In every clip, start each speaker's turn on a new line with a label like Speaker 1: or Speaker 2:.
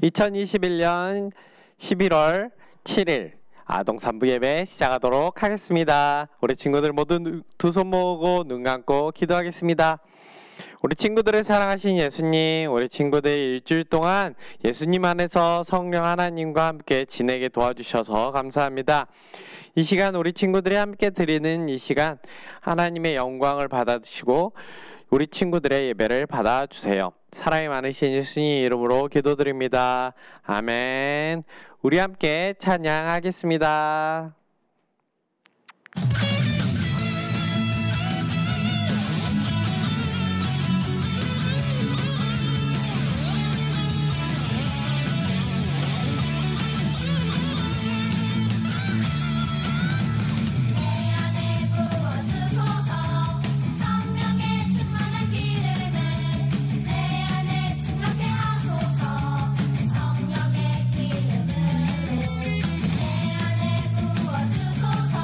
Speaker 1: 2021년 11월 7일 아동 3부 예배 시작하도록 하겠습니다. 우리 친구들 모두 두 손 모으고 눈 감고 기도하겠습니다. 우리 친구들을 사랑하신 예수님, 우리 친구들 일주일 동안 예수님 안에서 성령 하나님과 함께 지내게 도와주셔서 감사합니다. 이 시간 우리 친구들이 함께 드리는 이 시간 하나님의 영광을 받아주시고 우리 친구들의 예배를 받아주세요. 사랑이 많으신 예수님 이름으로 기도드립니다. 아멘. 우리 함께 찬양하겠습니다.
Speaker 2: 성령의 기름을 내 안에 부어주소서.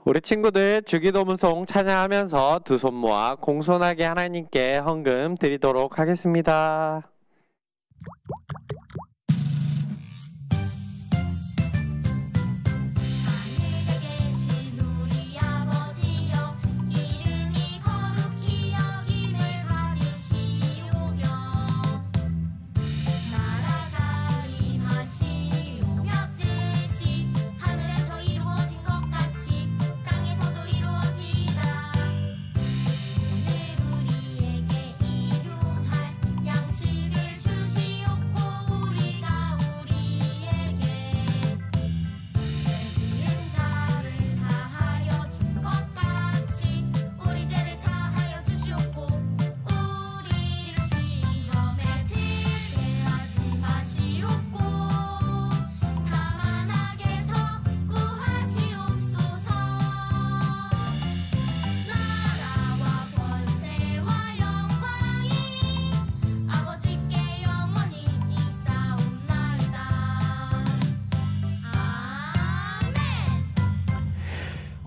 Speaker 1: 우리 친구들 주기도문송 찬양하면서 두 손 모아 공손하게 하나님께 헌금 드리도록 하겠습니다.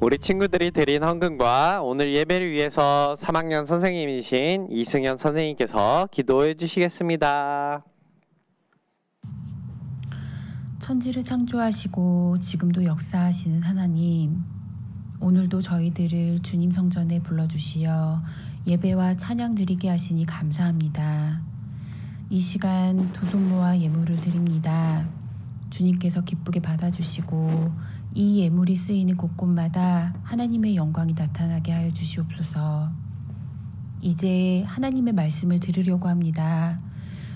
Speaker 1: 우리 친구들이 드린 헌금과 오늘 예배를 위해서 3학년 선생님이신 이승현 선생님께서 기도해 주시겠습니다.
Speaker 2: 천지를 창조하시고 지금도 역사하시는 하나님, 오늘도 저희들을 주님 성전에 불러주시어 예배와 찬양 드리게 하시니 감사합니다. 이 시간 두 손 모아 예물을 드립니다. 주님께서 기쁘게 받아주시고 이 예물이 쓰이는 곳곳마다 하나님의 영광이 나타나게 하여 주시옵소서. 이제 하나님의 말씀을 들으려고 합니다.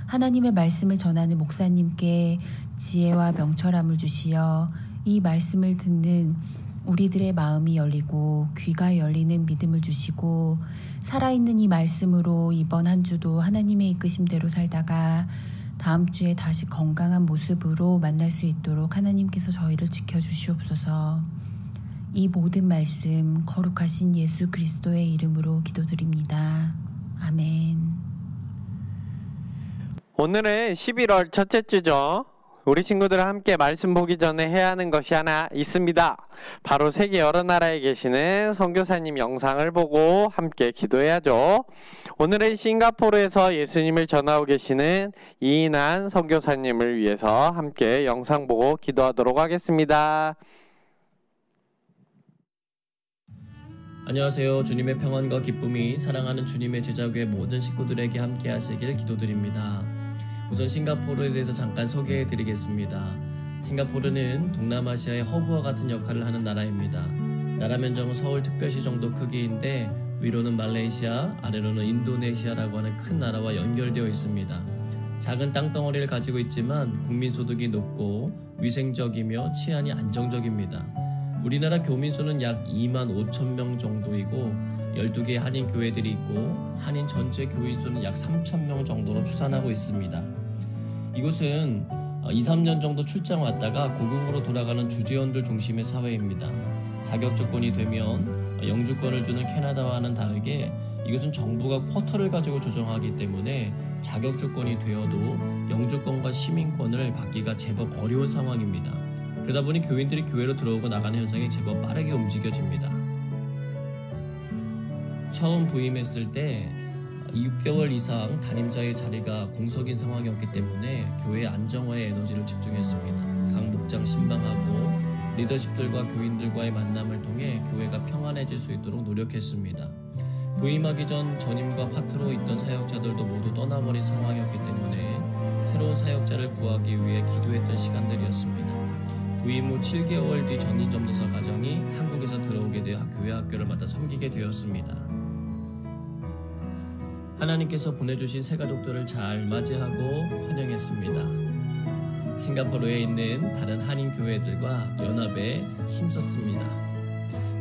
Speaker 2: 하나님의 말씀을 전하는 목사님께 지혜와 명철함을 주시어 이 말씀을 듣는 우리들의 마음이 열리고 귀가 열리는 믿음을 주시고 살아있는 이 말씀으로 이번 한 주도 하나님의 이끄심대로 살다가 다음 주에 다시 건강한 모습으로 만날 수 있도록 하나님께서 저희를 지켜주시옵소서. 이 모든 말씀 거룩하신 예수 그리스도의 이름으로 기도드립니다. 아멘.
Speaker 1: 오늘은 11월 첫째 주죠. 우리 친구들과 함께 말씀 보기 전에 해야 하는 것이 하나 있습니다. 바로 세계 여러 나라에 계시는 선교사님 영상을 보고 함께 기도해야죠. 오늘은 싱가포르에서 예수님을 전하고 계시는 이인한 선교사님을 위해서 함께 영상 보고 기도하도록 하겠습니다.
Speaker 3: 안녕하세요. 주님의 평안과 기쁨이 사랑하는 주님의 제자교회 모든 식구들에게 함께 하시길 기도드립니다. 우선 싱가포르에 대해서 잠깐 소개해 드리겠습니다. 싱가포르는 동남아시아의 허브와 같은 역할을 하는 나라입니다. 나라 면적은 서울 특별시 정도 크기인데 위로는 말레이시아, 아래로는 인도네시아라고 하는 큰 나라와 연결되어 있습니다. 작은 땅덩어리를 가지고 있지만 국민소득이 높고 위생적이며 치안이 안정적입니다. 우리나라 교민수는 약 2만 5천 명 정도이고 12개의 한인 교회들이 있고 한인 전체 교인수는 약 3천 명 정도로 추산하고 있습니다. 이곳은 2-3년 정도 출장 왔다가 고국으로 돌아가는 주재원들 중심의 사회입니다. 자격 조건이 되면 영주권을 주는 캐나다와는 다르게 이것은 정부가 쿼터를 가지고 조정하기 때문에 자격 조건이 되어도 영주권과 시민권을 받기가 제법 어려운 상황입니다. 그러다 보니 교인들이 교회로 들어오고 나가는 현상이 제법 빠르게 움직여집니다. 처음 부임했을 때 6개월 이상 담임자의 자리가 공석인 상황이었기 때문에 교회의 안정화에 에너지를 집중했습니다. 각 목장 신방하고 리더십들과 교인들과의 만남을 통해 교회가 평안해질 수 있도록 노력했습니다. 부임하기 전 전임과 파트로 있던 사역자들도 모두 떠나버린 상황이었기 때문에 새로운 사역자를 구하기 위해 기도했던 시간들이었습니다. 부임 후 7개월 뒤 전임 전도사 가정이 한국에서 들어오게 되어 교회 학교를 맡아 섬기게 되었습니다. 하나님께서 보내주신 새 가족들을 잘 맞이하고 환영했습니다. 싱가포르에 있는 다른 한인 교회들과 연합에 힘썼습니다.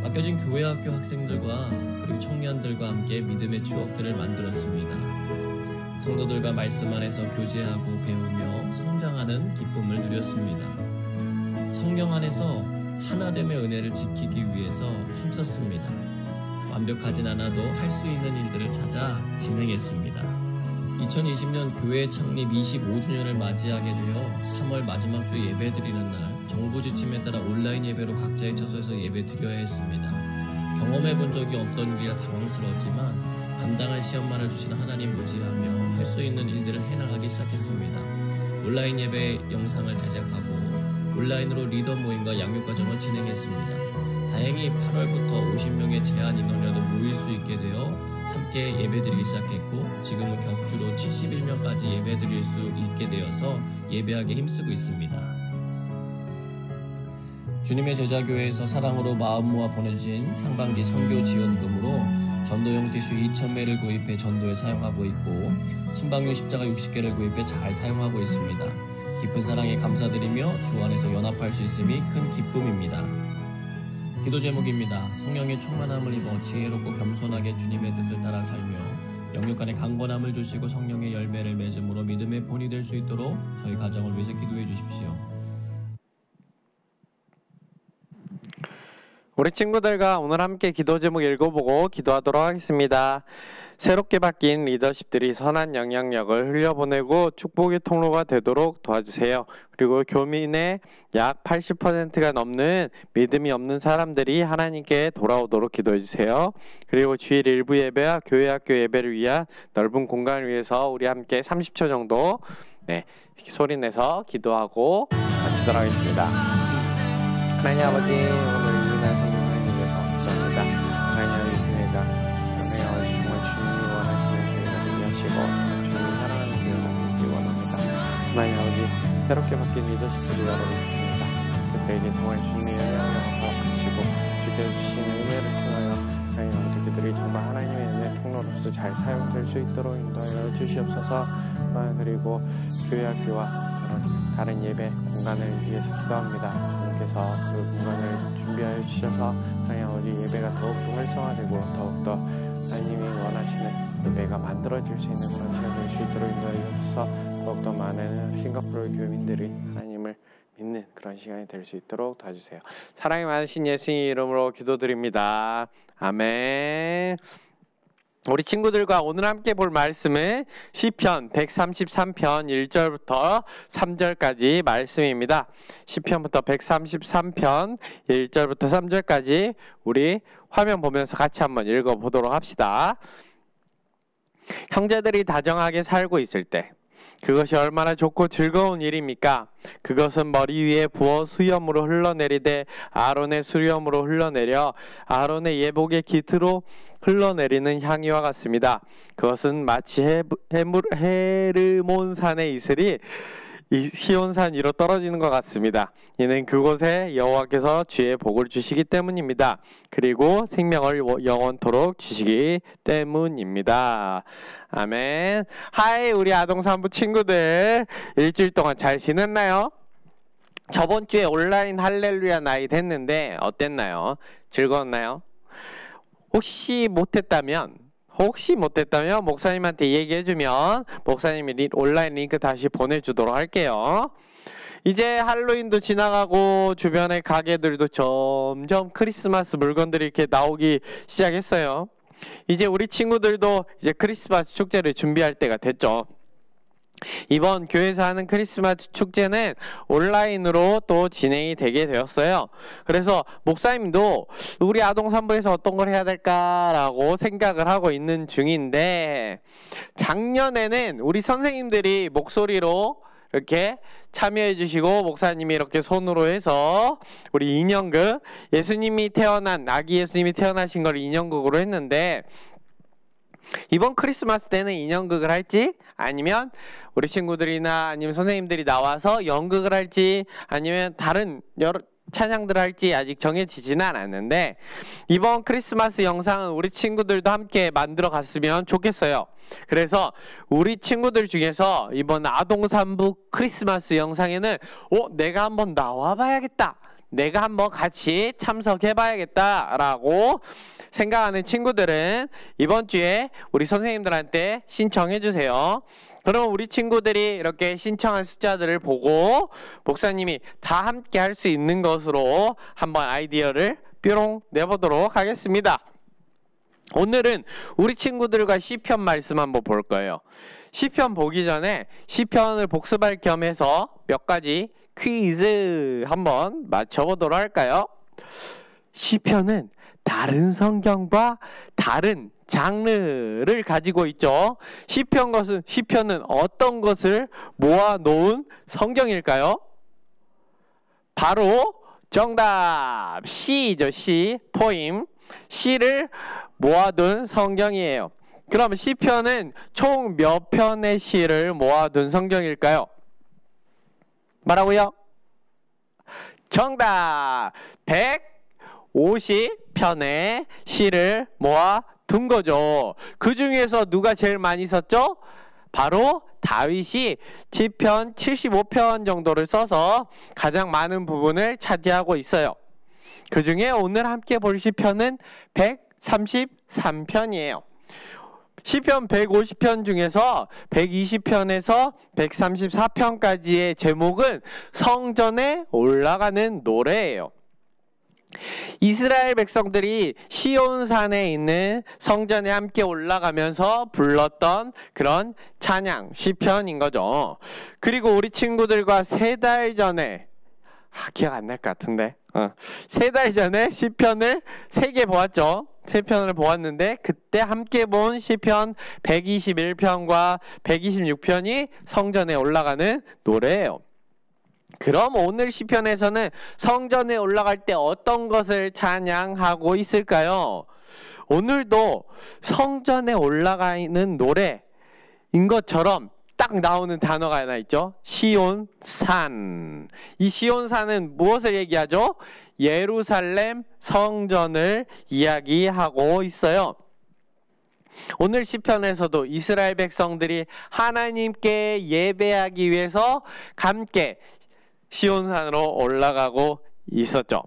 Speaker 3: 맡겨진 교회 학교 학생들과 그리고 청년들과 함께 믿음의 추억들을 만들었습니다. 성도들과 말씀 안에서 교제하고 배우며 성장하는 기쁨을 누렸습니다. 성령 안에서 하나됨의 은혜를 지키기 위해서 힘썼습니다. 완벽하진 않아도 할 수 있는 일들을 찾아 진행했습니다. 2020년 교회 창립 25주년을 맞이하게 되어 3월 마지막 주에 예배 드리는 날 정부 지침에 따라 온라인 예배로 각자의 처소에서 예배 드려야 했습니다. 경험해 본 적이 없던 일이라 당황스러웠지만 감당할 시험만을 주시는 하나님 의지하며 할 수 있는 일들을 해나가기 시작했습니다. 온라인 예배 영상을 제작하고 온라인으로 리더 모임과 양육과정을 진행했습니다. 다행히 8월부터 50명의 제한 인원이라도 모일 수 있게 되어 함께 예배드리기 시작했고 지금은 격주로 71명까지 예배드릴 수 있게 되어서 예배하기에 힘쓰고 있습니다. 주님의 제자교회에서 사랑으로 마음 모아 보내주신 상반기 선교 지원금으로 전도용 티슈 2,000매를 구입해 전도에 사용하고 있고 신방용 십자가 60개를 구입해 잘 사용하고 있습니다. 깊은 사랑에 감사드리며 주 안에서 연합할 수 있음이 큰 기쁨입니다. 기도 제목입니다. 성령의 충만함을 입어 지혜롭고 겸손하게 주님의 뜻을 따라 살며 영육 간의 강건함을 주시고 성령의 열매를 맺음으로 믿음의 본이 될 수 있도록 저희 가정을 위해서 기도해 주십시오.
Speaker 1: 우리 친구들과 오늘 함께 기도 제목 읽어보고 기도하도록 하겠습니다. 새롭게 바뀐 리더십들이 선한 영향력을 흘려보내고 축복의 통로가 되도록 도와주세요. 그리고 교민의 약 80%가 넘는 믿음이 없는 사람들이 하나님께 돌아오도록 기도해주세요. 그리고 주일 일부 예배와 교회 학교 예배를 위한 넓은 공간을 위해서 우리 함께 30초 정도 소리내서 기도하고 마치도록 하겠습니다. 하나님 아버지, 오늘 이 날 성경을 위해서 감사합니다. 하나님 아버지, 교회가 정말 주님이 원하시는 교회가 되게 하시고 주님이 사랑하는 교회가 되기 원합니다. 하나님 아버지, 새롭게 바뀐 리더십들이 여러분입니다. 그들에게 정말 주님의 영향력을 허락하시고 주께서 주시는 은혜를 통하여 하나님 아버지, 그들이 정말 하나님의 은혜 통로로서 잘 사용될 수 있도록 인도하여 주시옵소서. 그리고 교회 학교와 다른 예배 공간을 위해서 기도합니다. 주님께서 그 공간을 준비하여 주셔서 하나님 아버지, 예배가 더욱더 활성화되고 더욱더 하나님이 원하시는 예배가 만들어질 수 있는 그런 시간이 될 수 있도록 인도하여 주셔서 더욱더 많은 싱가포르 교민들이 하나님을 믿는 그런 시간이 될 수 있도록 도와주세요. 사랑이 많으신 예수님 이름으로 기도드립니다. 아멘. 우리 친구들과 오늘 함께 볼 말씀은 시편 133편 1절부터 3절까지 말씀입니다. 시편부터 133편 1절부터 3절까지 우리 화면 보면서 같이 한번 읽어보도록 합시다. 형제들이 다정하게 살고 있을 때 그것이 얼마나 좋고 즐거운 일입니까? 그것은 머리 위에 부어 수염으로 흘러내리되 아론의 수염으로 흘러내려 아론의 예복의 깃으로 흘러내리는 향이와 같습니다. 그것은 마치 헤르몬산의 이슬이 시온산 위로 떨어지는 것 같습니다. 이는 그곳에 여호와께서 주의 복을 주시기 때문입니다. 그리고 생명을 영원토록 주시기 때문입니다. 아멘. 하이, 우리 아동산부 친구들, 일주일 동안 잘 지냈나요? 저번 주에 온라인 할렐루야 나잇 했는데 어땠나요? 즐거웠나요? 혹시 못했다면 목사님한테 얘기해주면 목사님이 온라인 링크 다시 보내주도록 할게요. 이제 할로윈도 지나가고 주변의 가게들도 점점 크리스마스 물건들이 이렇게 나오기 시작했어요. 이제 우리 친구들도 이제 크리스마스 축제를 준비할 때가 됐죠. 이번 교회에서 하는 크리스마스 축제는 온라인으로 또 진행이 되게 되었어요. 그래서 목사님도 우리 아동산부에서 어떤 걸 해야 될까라고 생각을 하고 있는 중인데, 작년에는 우리 선생님들이 목소리로 이렇게 참여해 주시고 목사님이 이렇게 손으로 해서 우리 인형극, 예수님이 태어난, 아기 예수님이 태어나신 걸 인형극으로 했는데, 이번 크리스마스 때는 인형극을 할지 아니면 우리 친구들이나 아니면 선생님들이 나와서 연극을 할지 아니면 다른 여러 찬양들을 할지 아직 정해지지는 않았는데, 이번 크리스마스 영상은 우리 친구들도 함께 만들어 갔으면 좋겠어요. 그래서 우리 친구들 중에서 이번 아동산부 크리스마스 영상에는 내가 한번 나와봐야겠다, 내가 한번 같이 참석해봐야겠다라고 생각하는 친구들은 이번 주에 우리 선생님들한테 신청해 주세요. 그럼 우리 친구들이 이렇게 신청한 숫자들을 보고 목사님이 다 함께 할 수 있는 것으로 한번 아이디어를 뾰롱 내보도록 하겠습니다. 오늘은 우리 친구들과 시편 말씀 한번 볼 거예요. 시편 보기 전에 시편을 복습할 겸해서 몇 가지 퀴즈 한번 맞춰보도록 할까요? 시편은 다른 성경과 다른 장르를 가지고 있죠. 시편은 어떤 것을 모아놓은 성경일까요? 바로 정답! 시죠. 시, 포임. 시를 모아둔 성경이에요. 그럼 시편은 총 몇 편의 시를 모아둔 성경일까요? 뭐라고요? 정답! 150편의 시를 모아둔 거죠. 그 중에서 누가 제일 많이 썼죠? 바로 다윗이 시편 75편 정도를 써서 가장 많은 부분을 차지하고 있어요. 그 중에 오늘 함께 볼 시편은 133편이에요. 시편 150편 중에서 120편에서 134편까지의 제목은 성전에 올라가는 노래예요. 이스라엘 백성들이 시온산에 있는 성전에 함께 올라가면서 불렀던 그런 찬양 시편인 거죠. 그리고 우리 친구들과 3달 전에 기억 안 날 것 같은데 3달 전에 시편을 3개 보았죠. 3편을 보았는데 그때 함께 본 시편 121편과 126편이 성전에 올라가는 노래예요. 그럼 오늘 시편에서는 성전에 올라갈 때 어떤 것을 찬양하고 있을까요? 오늘도 성전에 올라가는 노래인 것처럼 딱 나오는 단어가 하나 있죠. 시온산. 이 시온산은 무엇을 얘기하죠? 예루살렘 성전을 이야기하고 있어요. 오늘 시편에서도 이스라엘 백성들이 하나님께 예배하기 위해서 함께 시온산으로 올라가고 있었죠.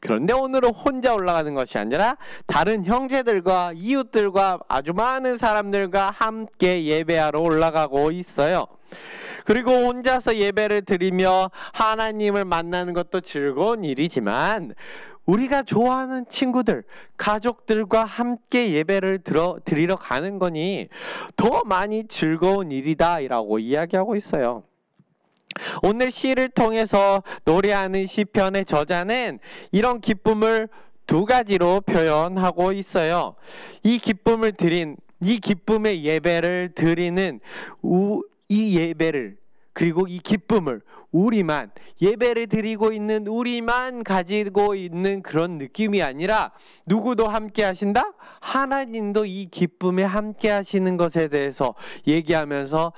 Speaker 1: 그런데 오늘은 혼자 올라가는 것이 아니라 다른 형제들과 이웃들과 아주 많은 사람들과 함께 예배하러 올라가고 있어요. 그리고 혼자서 예배를 드리며 하나님을 만나는 것도 즐거운 일이지만 우리가 좋아하는 친구들, 가족들과 함께 예배를 드리러 가는 거니 더 많이 즐거운 일이다 라고 이야기하고 있어요. 오늘 시를 통해서 노래하는 시편의 저자는 이런 기쁨을 2가지로 표현하고 있어요. 이 기쁨의 예배를 드리는 이 예배를 그리고 이 기쁨을 우리만 예배를 드리고 있는 우리만 가지고 있는 그런 느낌이 아니라 누구도 함께 하신다? 하나님도 이 기쁨에 함께 하시는 것에 대해서 얘기하면서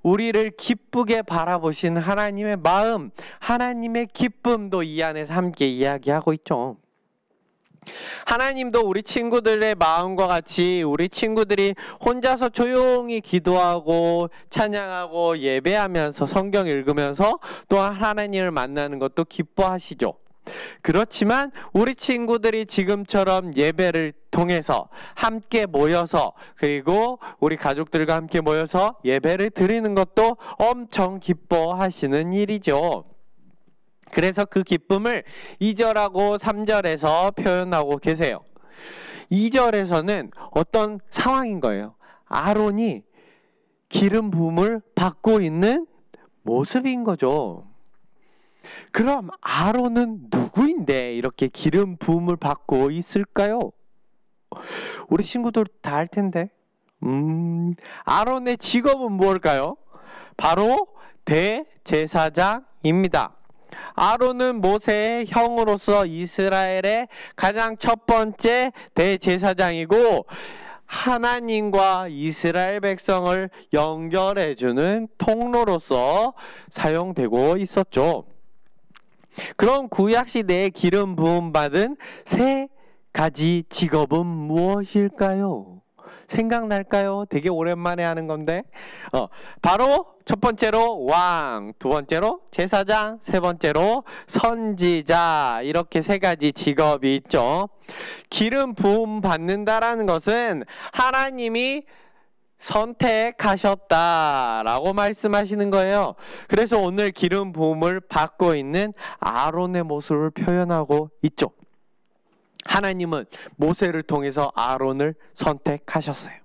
Speaker 1: 우리를 기쁘게 바라보신 하나님의 마음, 하나님의 기쁨도 이 안에서 함께 이야기하고 있죠. 하나님도 우리 친구들의 마음과 같이 우리 친구들이 혼자서 조용히 기도하고 찬양하고 예배하면서 성경 읽으면서 또한 하나님을 만나는 것도 기뻐하시죠. 그렇지만 우리 친구들이 지금처럼 예배를 통해서 함께 모여서 그리고 우리 가족들과 함께 모여서 예배를 드리는 것도 엄청 기뻐하시는 일이죠. 그래서 그 기쁨을 2절하고 3절에서 표현하고 계세요. 2절에서는 어떤 상황인 거예요. 아론이 기름 부음을 받고 있는 모습인 거죠. 그럼 아론은 누구인데 이렇게 기름 부음을 받고 있을까요? 우리 친구들 다 알 텐데. 아론의 직업은 무엇일까요? 바로 대제사장입니다. 아론은 모세의 형으로서 이스라엘의 가장 첫 번째 대제사장이고 하나님과 이스라엘 백성을 연결해주는 통로로서 사용되고 있었죠. 그럼 구약시대에 기름 부음 받은 3가지 직업은 무엇일까요? 생각날까요? 되게 오랜만에 하는 건데 바로 첫 번째로 왕, 2번째로 제사장, 3번째로 선지자 이렇게 3가지 직업이 있죠. 기름 부음 받는다라는 것은 하나님이 선택하셨다라고 말씀하시는 거예요. 그래서 오늘 기름 부음을 받고 있는 아론의 모습을 표현하고 있죠. 하나님은 모세를 통해서 아론을 선택하셨어요.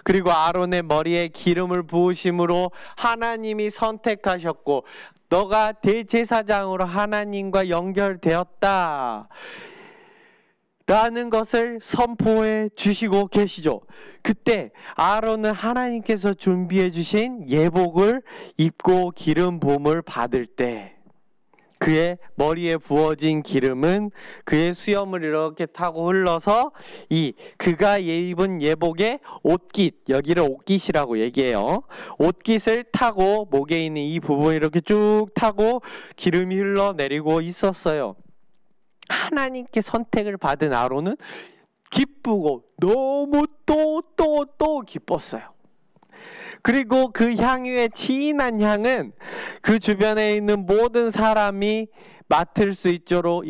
Speaker 1: 그리고 아론의 머리에 기름을 부으심으로 하나님이 선택하셨고 너가 대제사장으로 하나님과 연결되었다 라는 것을 선포해 주시고 계시죠. 그때 아론은 하나님께서 준비해 주신 예복을 입고 기름 부음을 받을 때 그의 머리에 부어진 기름은 그의 수염을 이렇게 타고 흘러서 그가 입은 예복의 옷깃, 여기를 옷깃이라고 얘기해요. 옷깃을 타고 목에 있는 이 부분을 이렇게 쭉 타고 기름이 흘러내리고 있었어요. 하나님께 선택을 받은 아론은 기쁘고 너무 또 기뻤어요. 그리고 그 향유의 진한 향은 그 주변에 있는 모든 사람이 맡을 수 있도록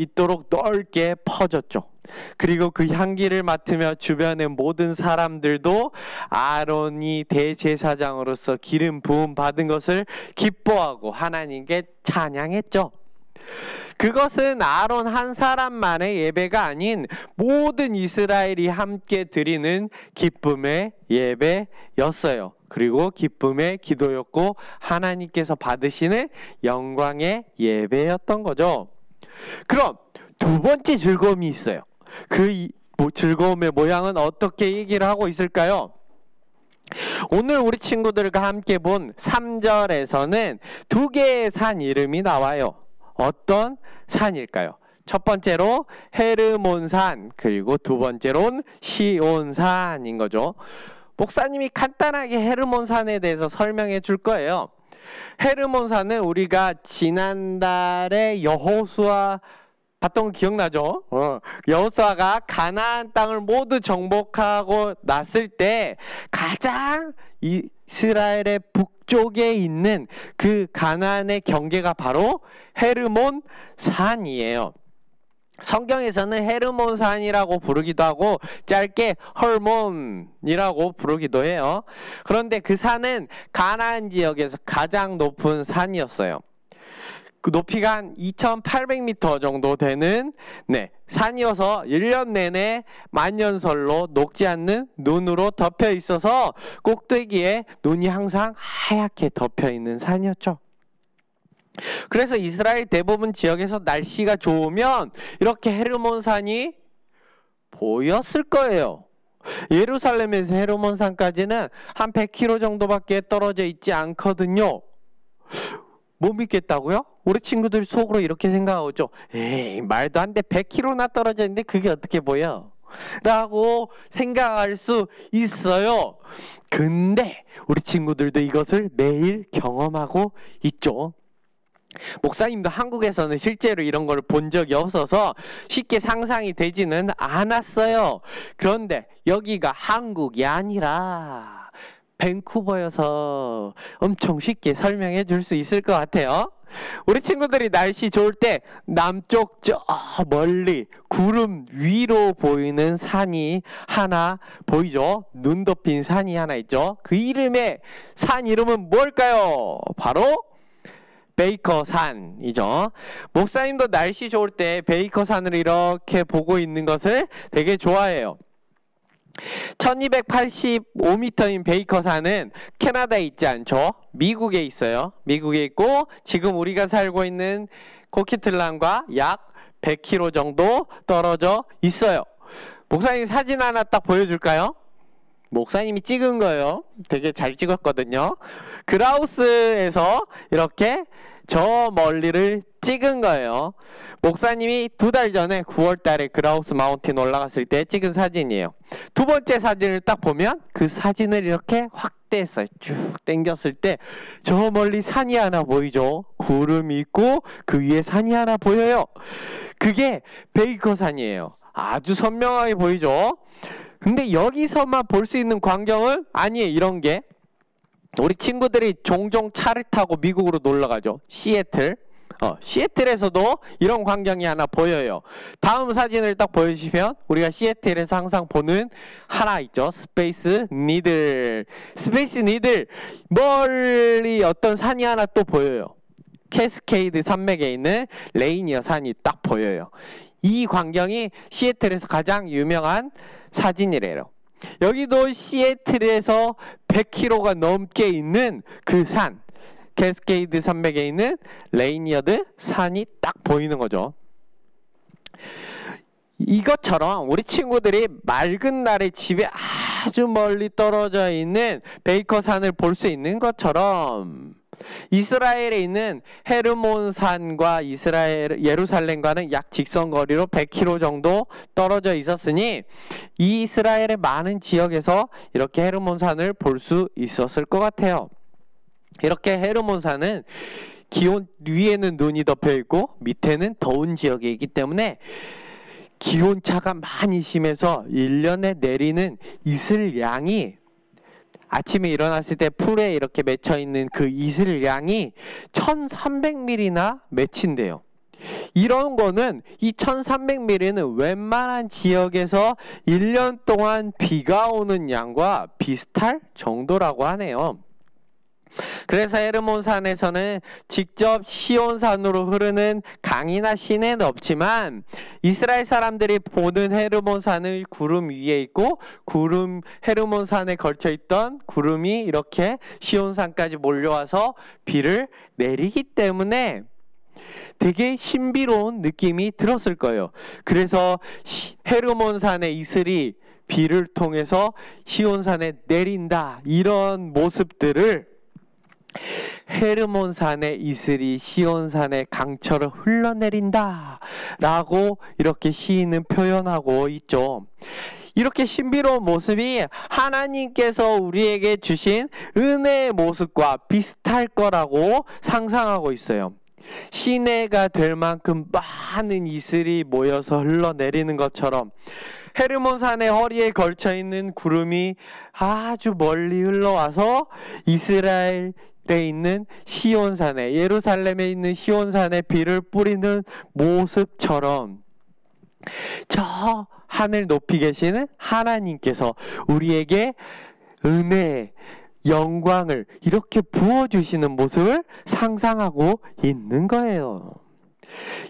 Speaker 1: 넓게 퍼졌죠. 그리고 그 향기를 맡으며 주변의 모든 사람들도 아론이 대제사장으로서 기름 부음 받은 것을 기뻐하고 하나님께 찬양했죠. 그것은 아론 한 사람만의 예배가 아닌 모든 이스라엘이 함께 드리는 기쁨의 예배였어요. 그리고 기쁨의 기도였고 하나님께서 받으시는 영광의 예배였던 거죠. 그럼 두 번째 즐거움이 있어요. 그 즐거움의 모양은 어떻게 얘기를 하고 있을까요? 오늘 우리 친구들과 함께 본 3절에서는 두 개의 산 이름이 나와요. 어떤 산일까요? 첫 번째로 헤르몬산, 그리고 두 번째로는 시온산인 거죠. 목사님이 간단하게 헤르몬산에 대해서 설명해 줄 거예요. 헤르몬산은 우리가 지난달에 여호수아 봤던 거 기억나죠? 여호수아가 가나안 땅을 모두 정복하고 났을 때 가장 이스라엘의 북쪽에 있는 그 가나안의 경계가 바로 헤르몬 산이에요. 성경에서는 헤르몬 산이라고 부르기도 하고 짧게 헐몬이라고 부르기도 해요. 그런데 그 산은 가나안 지역에서 가장 높은 산이었어요. 그 높이가 한 2,800m 정도 되는 산이어서 1년 내내 만년설로 녹지 않는 눈으로 덮여 있어서 꼭대기에 눈이 항상 하얗게 덮여 있는 산이었죠. 그래서 이스라엘 대부분 지역에서 날씨가 좋으면 이렇게 헤르몬산이 보였을 거예요. 예루살렘에서 헤르몬산까지는 한 100km 정도밖에 떨어져 있지 않거든요. 못 믿겠다고요? 우리 친구들 속으로 이렇게 생각하죠. 에이, 말도 안 돼. 100km나 떨어져 있는데 그게 어떻게 보여? 라고 생각할 수 있어요. 근데 우리 친구들도 이것을 매일 경험하고 있죠. 목사님도 한국에서는 실제로 이런 걸 본 적이 없어서 쉽게 상상이 되지는 않았어요. 그런데 여기가 한국이 아니라 밴쿠버여서 엄청 쉽게 설명해 줄 수 있을 것 같아요. 우리 친구들이 날씨 좋을 때 남쪽 저 멀리 구름 위로 보이는 산이 하나 보이죠? 눈 덮인 산이 하나 있죠? 그 산 이름은 뭘까요? 바로 베이커산이죠. 목사님도 날씨 좋을 때 베이커산을 이렇게 보고 있는 것을 되게 좋아해요. 1285m인 베이커산은 캐나다에 있지 않죠. 미국에 있어요. 미국에 있고 지금 우리가 살고 있는 코키틀란과 약 100km 정도 떨어져 있어요. 목사님 사진 하나 딱 보여줄까요? 목사님이 찍은 거예요. 되게 잘 찍었거든요. 그라우스에서 이렇게 저 멀리를 찍은 거예요. 목사님이 2달 전에 9월 달에 그라우스 마운틴 올라갔을 때 찍은 사진이에요. 두 번째 사진을 딱 보면 그 사진을 이렇게 확대했어요. 쭉 당겼을 때 저 멀리 산이 하나 보이죠? 구름이 있고 그 위에 산이 하나 보여요. 그게 베이커산이에요. 아주 선명하게 보이죠? 근데 여기서만 볼 수 있는 광경은 아니에요. 이런 게 우리 친구들이 종종 차를 타고 미국으로 놀러 가죠. 시애틀에서도 이런 광경이 하나 보여요. 다음 사진을 딱 보여주시면 우리가 시애틀에서 항상 보는 하나 있죠. 스페이스 니들 멀리 어떤 산이 하나 또 보여요. 캐스케이드 산맥에 있는 레이니어 산이 딱 보여요. 이 광경이 시애틀에서 가장 유명한 사진이래요. 여기도 시애틀에서 100km가 넘게 있는 그 산, 캐스케이드 산맥에 있는 레이니어드 산이 딱 보이는 거죠. 이것처럼 우리 친구들이 맑은 날에 집에 아주 멀리 떨어져 있는 베이커 산을 볼 수 있는 것처럼 이스라엘에 있는 헤르몬 산과 예루살렘과는 약 직선거리로 100km 정도 떨어져 있었으니 이 이스라엘의 많은 지역에서 이렇게 헤르몬 산을 볼 수 있었을 것 같아요. 이렇게 헤르몬 산은 기온 위에는 눈이 덮여 있고 밑에는 더운 지역에 있기 때문에 기온차가 많이 심해서 1년에 내리는 이슬 양이 아침에 일어났을 때 풀에 이렇게 맺혀 있는 그 이슬 양이 1300mm나 맺힌대요. 이런 거는 이 1300mm는 웬만한 지역에서 1년 동안 비가 오는 양과 비슷할 정도라고 하네요. 그래서 헤르몬 산에서는 직접 시온산으로 흐르는 강이나 시내는 없지만 이스라엘 사람들이 보는 헤르몬 산의 구름 위에 있고 헤르몬 산에 걸쳐 있던 구름이 이렇게 시온산까지 몰려와서 비를 내리기 때문에 되게 신비로운 느낌이 들었을 거예요. 그래서 헤르몬 산의 이슬이 비를 통해서 시온산에 내린다, 이런 모습들을 헤르몬 산의 이슬이 시온산의 강처럼 흘러내린다 라고 이렇게 시인은 표현하고 있죠. 이렇게 신비로운 모습이 하나님께서 우리에게 주신 은혜의 모습과 비슷할 거라고 상상하고 있어요. 시내가 될 만큼 많은 이슬이 모여서 흘러내리는 것처럼 헤르몬 산의 허리에 걸쳐 있는 구름이 아주 멀리 흘러와서 이스라엘에 있는 시온산에, 예루살렘에 있는 시온산에 비를 뿌리는 모습처럼 저 하늘 높이 계시는 하나님께서 우리에게 은혜, 영광을 이렇게 부어주시는 모습을 상상하고 있는 거예요.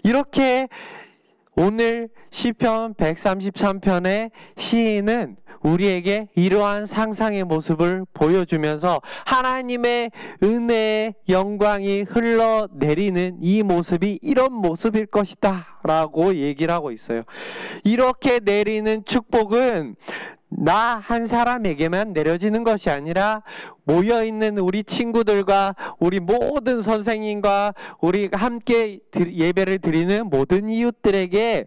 Speaker 1: 이렇게 오늘 시편 133편의 시인은 우리에게 이러한 상상의 모습을 보여주면서 하나님의 은혜의 영광이 흘러내리는 이 모습이 이런 모습일 것이다 라고 얘기를 하고 있어요. 이렇게 내리는 축복은 나 한 사람에게만 내려지는 것이 아니라 모여있는 우리 친구들과 우리 모든 선생님과 우리가 함께 예배를 드리는 모든 이웃들에게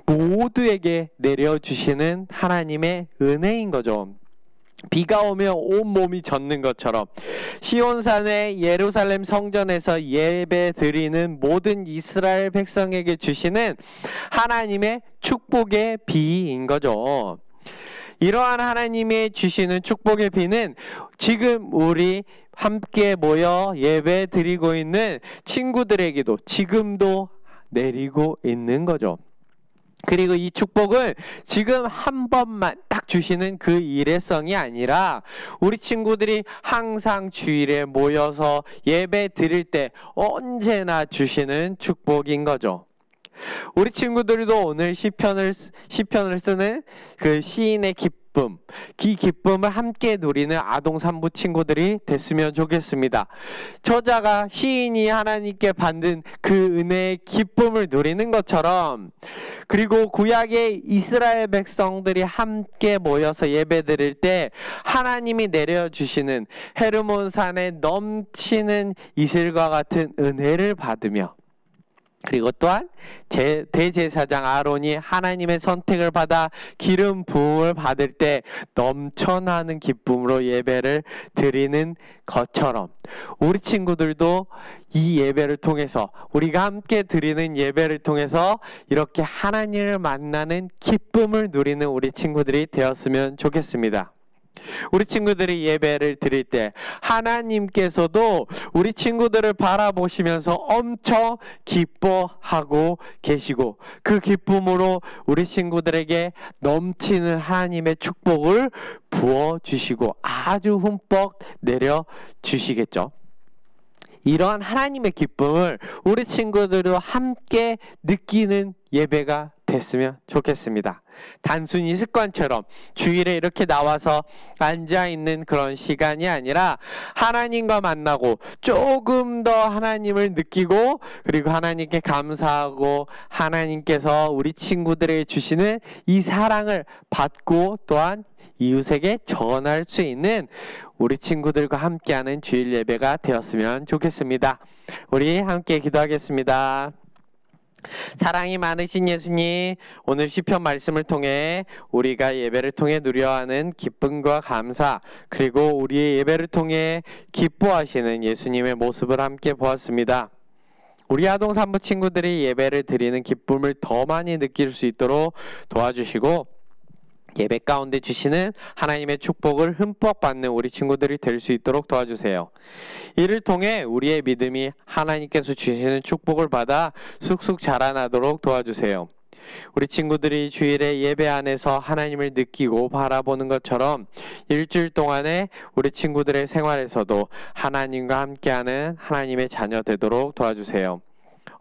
Speaker 1: 모두에게 내려주시는 하나님의 은혜인 거죠. 비가 오면 온몸이 젖는 것처럼 시온산의 예루살렘 성전에서 예배 드리는 모든 이스라엘 백성에게 주시는 하나님의 축복의 비인 거죠. 이러한 하나님이 주시는 축복의 비는 지금 우리 함께 모여 예배 드리고 있는 친구들에게도 지금도 내리고 있는 거죠. 그리고 이 축복을 지금 한 번만 딱 주시는 그 일회성이 아니라 우리 친구들이 항상 주일에 모여서 예배 드릴 때 언제나 주시는 축복인 거죠. 우리 친구들도 오늘 시편을 쓰는 그 시인의 기쁨, 이 기쁨을 함께 누리는 아동 산부 친구들이 됐으면 좋겠습니다. 저자가 시인이 하나님께 받는 그 은혜의 기쁨을 누리는 것처럼, 그리고 구약의 이스라엘 백성들이 함께 모여서 예배드릴 때 하나님이 내려주시는 헤르몬 산에 넘치는 이슬과 같은 은혜를 받으며, 그리고 또한 대제사장 아론이 하나님의 선택을 받아 기름 부음을 받을 때 넘쳐나는 기쁨으로 예배를 드리는 것처럼 우리 친구들도 이 예배를 통해서, 우리가 함께 드리는 예배를 통해서 이렇게 하나님을 만나는 기쁨을 누리는 우리 친구들이 되었으면 좋겠습니다. 우리 친구들이 예배를 드릴 때 하나님께서도 우리 친구들을 바라보시면서 엄청 기뻐하고 계시고, 그 기쁨으로 우리 친구들에게 넘치는 하나님의 축복을 부어주시고 아주 흠뻑 내려주시겠죠. 이러한 하나님의 기쁨을 우리 친구들도 함께 느끼는 예배가 됐으면 좋겠습니다. 단순히 습관처럼 주일에 이렇게 나와서 앉아있는 그런 시간이 아니라 하나님과 만나고 조금 더 하나님을 느끼고 그리고 하나님께 감사하고 하나님께서 우리 친구들에게 주시는 이 사랑을 받고 또한 이웃에게 전할 수 있는 우리 친구들과 함께하는 주일 예배가 되었으면 좋겠습니다. 우리 함께 기도하겠습니다. 사랑이 많으신 예수님, 오늘 시편 말씀을 통해 우리가 예배를 통해 누려하는 기쁨과 감사, 그리고 우리의 예배를 통해 기뻐하시는 예수님의 모습을 함께 보았습니다. 우리 아동 산부 친구들이 예배를 드리는 기쁨을 더 많이 느낄 수 있도록 도와주시고 예배 가운데 주시는 하나님의 축복을 흠뻑 받는 우리 친구들이 될 수 있도록 도와주세요. 이를 통해 우리의 믿음이 하나님께서 주시는 축복을 받아 쑥쑥 자라나도록 도와주세요. 우리 친구들이 주일에 예배 안에서 하나님을 느끼고 바라보는 것처럼 일주일 동안에 우리 친구들의 생활에서도 하나님과 함께하는 하나님의 자녀 되도록 도와주세요.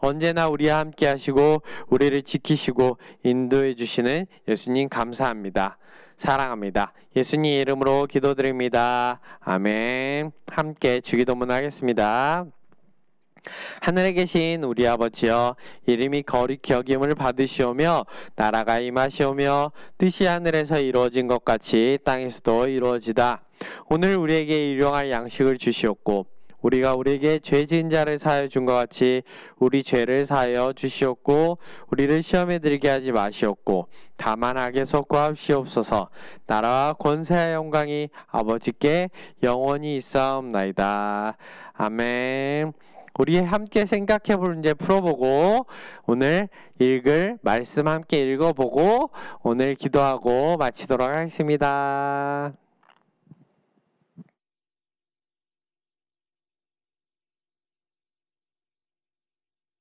Speaker 1: 언제나 우리와 함께 하시고 우리를 지키시고 인도해 주시는 예수님 감사합니다. 사랑합니다. 예수님 이름으로 기도드립니다. 아멘. 함께 주기도문 하겠습니다. 하늘에 계신 우리 아버지여, 이름이 거룩히 여김을 받으시오며 나라가 임하시오며 뜻이 하늘에서 이루어진 것 같이 땅에서도 이루어지다. 오늘 우리에게 일용할 양식을 주시옵고 우리가 우리에게 죄 지은 자를 사하여 준 것 같이 우리 죄를 사하여 주시옵고 우리를 시험에 들게 하지 마시옵고 다만 악에서 구하시옵소서. 나라와 권세와 영광이 아버지께 영원히 있사옵나이다. 아멘. 우리 함께 생각해 볼 문제 풀어보고 오늘 읽을 말씀 함께 읽어보고 오늘 기도하고 마치도록 하겠습니다.